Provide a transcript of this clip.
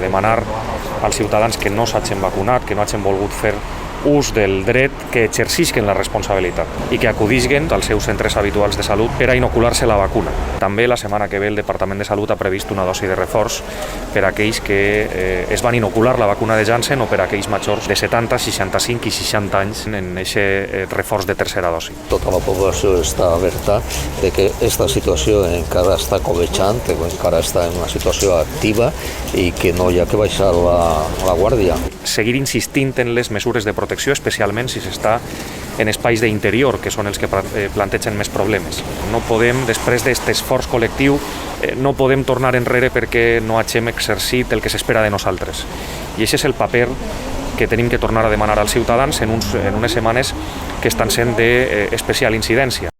Demanar als ciutadans que no s'hagin vacunat, que no hagin volgut fer ús del dret, que exercisquen la responsabilitat i que acudisquen als seus centres habituals de salut per a inocular-se la vacuna. També la setmana que ve el Departament de Salut ha previst una dosi de reforç per a aquells que es van inocular la vacuna de Janssen o per a aquells majors de 70, 65 i 60 anys en aquest reforç de tercera dosi. Tota la població està alerta de que aquesta situació encara està covejant, encara està en una situació activa i que no hi ha que baixar la guàrdia. Seguir insistint en les mesures de protecció, especialment si s'està en espais d'interior, que són els que plantegen més problemes. No podem, després d'aquest esforç col·lectiu, no podem tornar enrere perquè no hagin exercit el que s'espera de nosaltres. I aquest és el paper que tenim que tornar a demanar als ciutadans en unes setmanes que estan sent d'especial incidència.